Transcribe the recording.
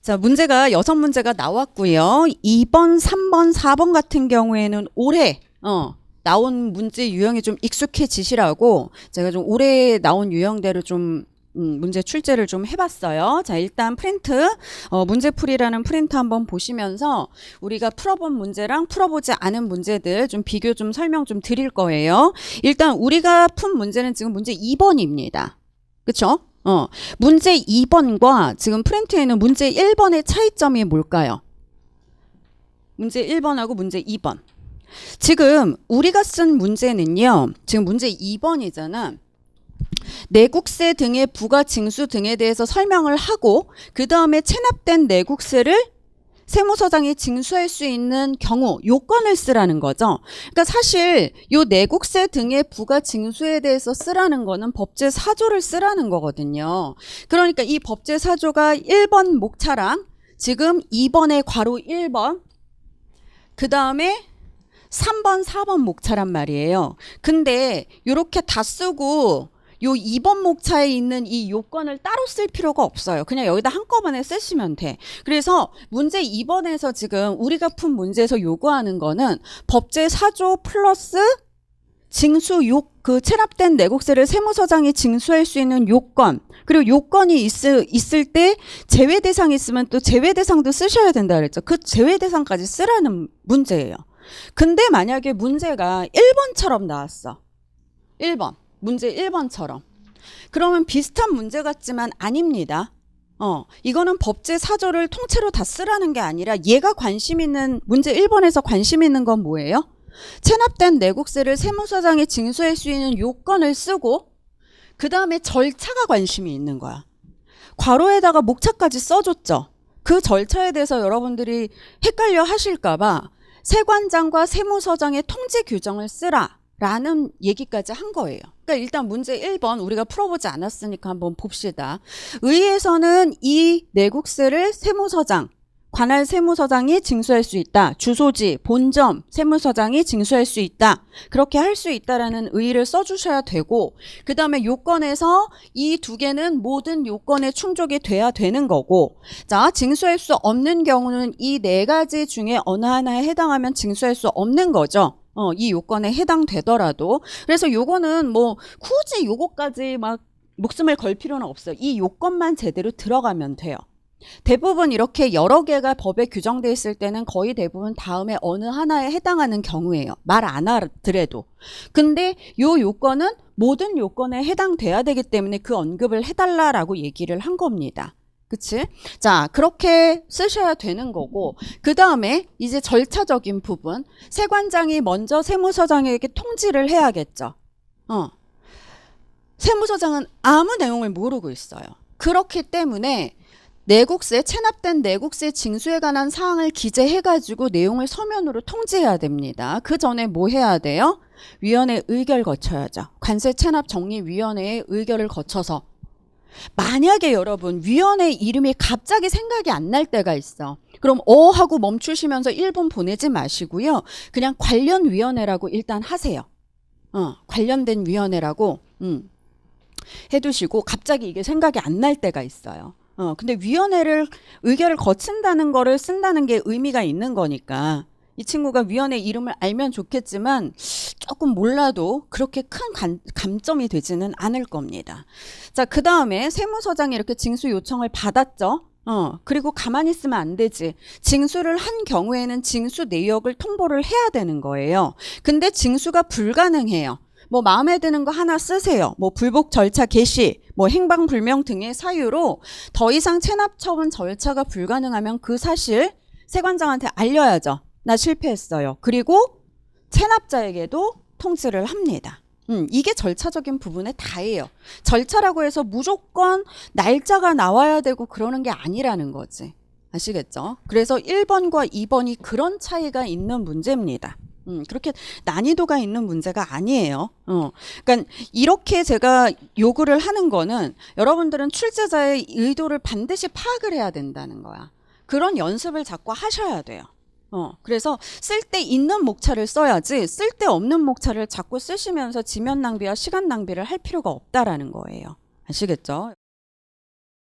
자, 문제가 6문제가 나왔고요. 2번, 3번, 4번 같은 경우에는 올해 나온 문제 유형이 좀 익숙해지시라고 제가 좀 올해 나온 유형대로 좀 문제 출제를 좀 해봤어요. 자, 일단 프린트, 문제풀이라는 프린트 한번 보시면서 우리가 풀어본 문제랑 풀어보지 않은 문제들 좀 비교 좀 설명 좀 드릴 거예요. 일단 우리가 푼 문제는 지금 문제 2번입니다. 그쵸? 문제 2번과 지금 프린트에는 문제 1번의 차이점이 뭘까요? 문제 1번하고 문제 2번. 지금 우리가 쓴 문제는요. 지금 문제 2번이잖아. 내국세 등의 부가 징수 등에 대해서 설명을 하고 그 다음에 체납된 내국세를 세무서장이 징수할 수 있는 경우 요건을 쓰라는 거죠. 그러니까 사실 요 내국세 등의 부가 징수에 대해서 쓰라는 거는 법제 사조를 쓰라는 거거든요. 그러니까 이 법제 사조가 1번 목차랑 지금 2번의 괄호 1번 그 다음에 3번 4번 목차란 말이에요. 근데 요렇게 다 쓰고 요 2번 목차에 있는 이 요건을 따로 쓸 필요가 없어요. 그냥 여기다 한꺼번에 쓰시면 돼. 그래서 문제 2번에서 지금 우리가 푼 문제에서 요구하는 거는 법제 사조 플러스 징수 그 체납된 내국세를 세무서장이 징수할 수 있는 요건, 그리고 요건이 있을 때 제외 대상이 있으면 또 제외 대상도 쓰셔야 된다 그랬죠. 그 제외 대상까지 쓰라는 문제예요. 근데 만약에 문제가 1번처럼 나왔어. 1번. 문제 1번처럼. 그러면 비슷한 문제 같지만 아닙니다. 이거는 법제 사조를 통째로 다 쓰라는 게 아니라 얘가 관심 있는, 문제 1번에서 관심 있는 건 뭐예요? 체납된 내국세를 세무서장이 징수할 수 있는 요건을 쓰고 그 다음에 절차가 관심이 있는 거야. 괄호에다가 목차까지 써줬죠. 그 절차에 대해서 여러분들이 헷갈려 하실까봐 세관장과 세무서장의 통지 규정을 쓰라 라는 얘기까지 한 거예요. 그러니까 일단 문제 1번 우리가 풀어보지 않았으니까 한번 봅시다. 의회에서는 이 내국세를 세무서장, 관할 세무서장이 징수할 수 있다. 주소지, 본점, 세무서장이 징수할 수 있다. 그렇게 할 수 있다라는 의의를 써주셔야 되고 그 다음에 요건에서 이 두 개는 모든 요건에 충족이 돼야 되는 거고 자, 징수할 수 없는 경우는 이 네 가지 중에 어느 하나에 해당하면 징수할 수 없는 거죠. 이 요건에 해당되더라도. 그래서 요거는 뭐 굳이 요거까지 막 목숨을 걸 필요는 없어요. 이 요건만 제대로 들어가면 돼요. 대부분 이렇게 여러 개가 법에 규정돼 있을 때는 거의 대부분 다음에 어느 하나에 해당하는 경우예요. 말 안 하더라도. 근데 요 요건은 모든 요건에 해당돼야 되기 때문에 그 언급을 해달라라고 얘기를 한 겁니다. 그치? 자, 그렇게 쓰셔야 되는 거고 그 다음에 이제 절차적인 부분 세관장이 먼저 세무서장에게 통지를 해야겠죠. 세무서장은 아무 내용을 모르고 있어요. 그렇기 때문에 내국세, 체납된 내국세 징수에 관한 사항을 기재해가지고 내용을 서면으로 통지해야 됩니다. 그 전에 뭐 해야 돼요? 위원회 의결 거쳐야죠. 관세체납정리위원회의 의결을 거쳐서 만약에 여러분 위원회 이름이 갑자기 생각이 안 날 때가 있어. 그럼 하고 멈추시면서 1분 보내지 마시고요. 그냥 관련 위원회라고 일단 하세요. 관련된 위원회라고 해두시고 갑자기 이게 생각이 안 날 때가 있어요. 근데 위원회를 의결을 거친다는 거를 쓴다는 게 의미가 있는 거니까 이 친구가 위원회 이름을 알면 좋겠지만 조금 몰라도 그렇게 큰 감점이 되지는 않을 겁니다. 자, 그 다음에 세무서장이 이렇게 징수 요청을 받았죠. 그리고 가만히 있으면 안 되지. 징수를 한 경우에는 징수 내역을 통보를 해야 되는 거예요. 근데 징수가 불가능해요. 뭐 마음에 드는 거 하나 쓰세요. 뭐 불복 절차 개시, 뭐 행방불명 등의 사유로 더 이상 체납 처분 절차가 불가능하면 그 사실 세관장한테 알려야죠. 나 실패했어요. 그리고 체납자에게도 통지를 합니다. 이게 절차적인 부분에 다예요. 절차라고 해서 무조건 날짜가 나와야 되고 그러는 게 아니라는 거지. 아시겠죠? 그래서 1번과 2번이 그런 차이가 있는 문제입니다. 그렇게 난이도가 있는 문제가 아니에요. 그러니까 이렇게 제가 요구를 하는 거는 여러분들은 출제자의 의도를 반드시 파악을 해야 된다는 거야. 그런 연습을 자꾸 하셔야 돼요. 그래서 쓸 때 있는 목차를 써야지 쓸 때 없는 목차를 자꾸 쓰시면서 지면 낭비와 시간 낭비를 할 필요가 없다라는 거예요. 아시겠죠?